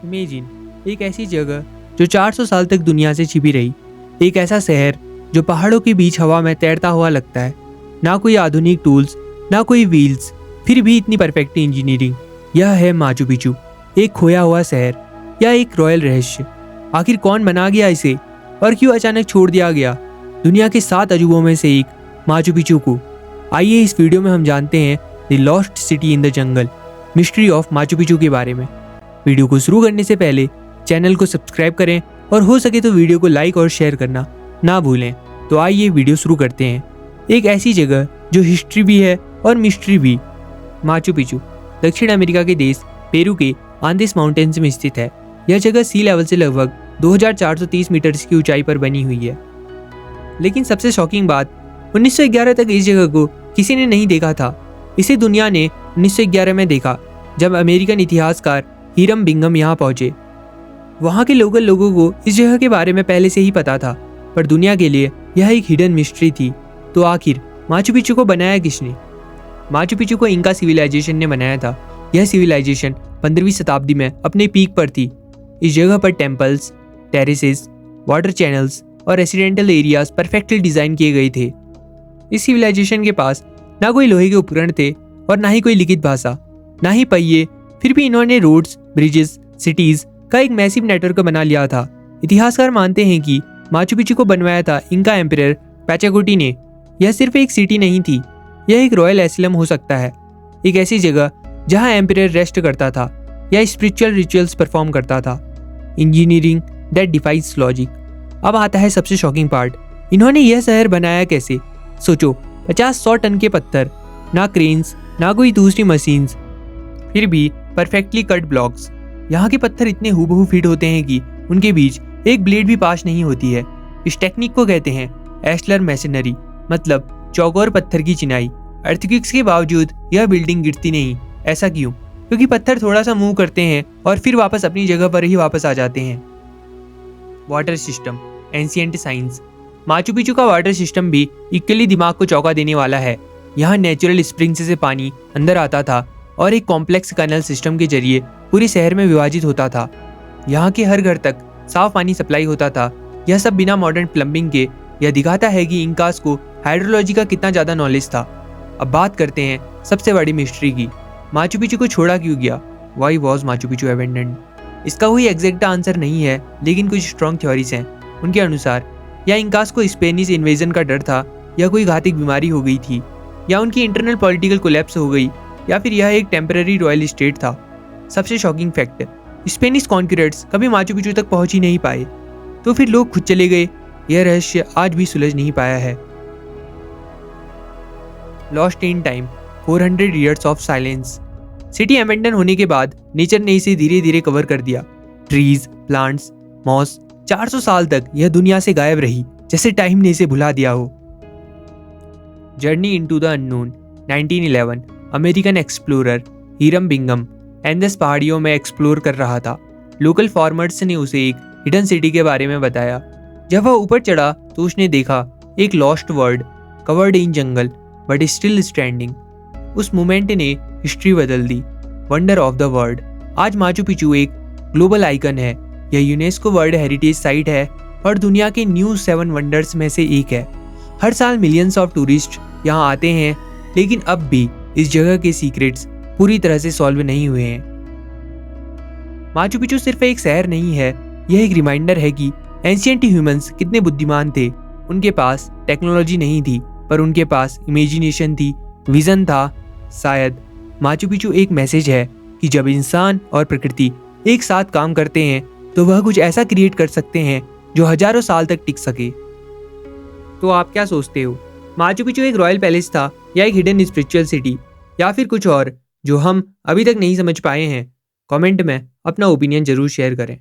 Imagine एक ऐसी जगह जो 400 साल तक दुनिया से छिपी रही, एक ऐसा शहर जो पहाड़ों के बीच हवा में तैरता हुआ लगता है। ना कोई आधुनिक टूल्स, ना कोई व्हील्स, फिर भी इतनी परफेक्ट इंजीनियरिंग। यह है माचू पिचू, एक खोया हुआ शहर या एक रॉयल रहस्य। आखिर कौन बना गया इसे और क्यों अचानक छोड़ दिया गया दुनिया के 7 अजूबों में से एक माचू पिचू को? आइए इस वीडियो में हम जानते हैं the lost city in the jungle, mystery of Machu Picchu के बारे में। वीडियो को शुरू करने से पहले चैनल को सब्सक्राइब करें और हो सके तो वीडियो को लाइक और शेयर करना ना भूलें। तो आइए वीडियो शुरू करते हैं। एक ऐसी जगह जो हिस्ट्री भी है और मिस्ट्री भी। माचू पिचू दक्षिण अमेरिका के देश पेरू के आंदीज माउंटेन्स में स्थित है। यह जगह सी लेवल से लगभग 2430 मीटर की ऊंचाई पर बनी हुई है। लेकिन सबसे शॉकिंग बात, 1911 तक इस जगह को किसी ने नहीं देखा था। इसे दुनिया ने 1911 में देखा जब अमेरिकन इतिहासकार हिरम बिंघम यहाँ पहुंचे। वहाँ के लोकल लोगों को इस जगह के बारे में पहले से ही पता था, पर दुनिया के लिए यह एक हिडन मिस्ट्री थी। तो आखिर माचू पिचू को बनाया किसने? माचू पिचू को इंका सिविलाइजेशन ने बनाया था। यह सिविलाइजेशन 15वीं शताब्दी में अपने पीक पर थी। इस जगह पर टेम्पल्स, टेरेसेस, वाटर चैनल्स और रेसिडेंटल एरियाज परफेक्टली डिजाइन किए गए थे। इस सिविलाइजेशन के पास ना कोई लोहे के उपकरण थे और ना ही कोई लिखित भाषा, ना ही पहिए, फिर भी इन्होंने रोड्स, ब्रिजेस, सिटीज का एक मैसिव नेटवर्क बना लिया था। इतिहासकार मानते हैं कि माचू पिचू को बनवाया था इंका एम्परर पाचाकुटी ने। यह सिर्फ एक सिटी नहीं थी, यह एक रॉयल एसिलम हो सकता है, एक ऐसी जगह जहां एम्परर रेस्ट करता था या स्पिरिचुअल रिचुअल्स परफॉर्म करता था। Engineering that defies logic. अब आता है सबसे शॉकिंग पार्ट, इन्होंने यह शहर बनाया कैसे? सोचो, 50-100 टन के पत्थर, ना क्रेन्स, ना कोई दूसरी मशीन्स, फिर भी परफेक्टली कट ब्लॉक्स। यहाँ के पत्थर इतने हूबहू फिट होते हैं कि उनके बीच एक ब्लेड भी पास नहीं होती है। इस टेक्निक को कहते हैं एशलर मैसनरी, मतलब चौकोर पत्थर की चिनाई। अर्थक्वेक्स के बावजूद यह बिल्डिंग गिरती नहीं। ऐसा क्यों? क्योंकि पत्थर थोड़ा सा मूव करते हैं और फिर वापस अपनी जगह पर ही वापस आ जाते हैं। Water system, ancient science. Machu Picchu का वाटर सिस्टम भी इक्वली दिमाग को चौंका देने वाला है। यहाँ नेचुरल स्प्रिंग्स से पानी अंदर आता था और एक कॉम्प्लेक्स कैनल सिस्टम के जरिए पूरे शहर में विभाजित होता था। यहाँ के हर घर तक साफ पानी सप्लाई होता था। यह सब बिना मॉडर्न प्लम्बिंग के। यह दिखाता है कि इंकास को हाइड्रोलॉजी का कितना ज़्यादा नॉलेज था। अब बात करते हैं सबसे बड़ी मिस्ट्री की, माचू पिचू को छोड़ा क्यों गया? Why was Machu Picchu abandoned? इसका कोई एग्जैक्ट आंसर नहीं है, लेकिन कुछ स्ट्रॉन्ग थ्योरीज हैं। उनके अनुसार या इंकास को स्पेनिश इन्वेजन का डर था, या कोई घातक बीमारी हो गई थी, या उनकी इंटरनल पॉलिटिकल कोलैप्स हो गई, या फिर यह एक टेम्पररी रॉयल स्टेट था। सबसे शॉकिंग फैक्ट, स्पेनिश कॉन्क्रीट्स कभी माचू पिचू तक पहुंच ही नहीं पाए, तो फिर लोग खुद चले गए। यह रहस्य आज भी सुलझ नहीं पाया है। Lost in time, 400 years of silence. City abandon होने के बाद नेचर ने इसे धीरे धीरे कवर कर दिया। ट्रीज, प्लांट्स, मॉस, 400 साल तक यह दुनिया से गायब रही, जैसे टाइम ने इसे भुला दिया हो। Journey into the unknown, 1911। American explorer Hiram Bingham Andes पहाड़ियों में एक्सप्लोर कर रहा था। लोकल फार्मर्स ने उसे एक हिडन सिटी के बारे में बताया। जब वह ऊपर चढ़ा तो उसने देखा एक lost world covered in jungle but still standing. उस मोमेंट ने हिस्ट्री बदल दी। Wonder of the world. आज माचू पिचू एक ग्लोबल आइकन है। यह यूनेस्को वर्ल्ड हेरिटेज साइट है और दुनिया के न्यू 7 वंडर्स में से एक है। हर साल मिलियंस ऑफ टूरिस्ट यहाँ आते हैं, लेकिन अब भी इस जगह के सीक्रेट्स पूरी तरह से सॉल्व नहीं हुए हैं। माचू पिचू सिर्फ एक शहर नहीं है, यह एक रिमाइंडर है कि एंशिएंट ह्यूमंस कितने बुद्धिमान थे। उनके पास टेक्नोलॉजी नहीं थी, पर उनके पास इमेजिनेशन थी, विजन था। शायद माचू पिचू एक मैसेज है कि जब इंसान और प्रकृति एक साथ काम करते हैं तो वह कुछ ऐसा क्रिएट कर सकते हैं जो हजारों साल तक टिक सके। तो आप क्या सोचते हो? माचू पिचू एक रॉयल पैलेस था, या एक हिडन स्पिरिचुअल सिटी, या फिर कुछ और जो हम अभी तक नहीं समझ पाए हैं? कमेंट में अपना ओपिनियन जरूर शेयर करें।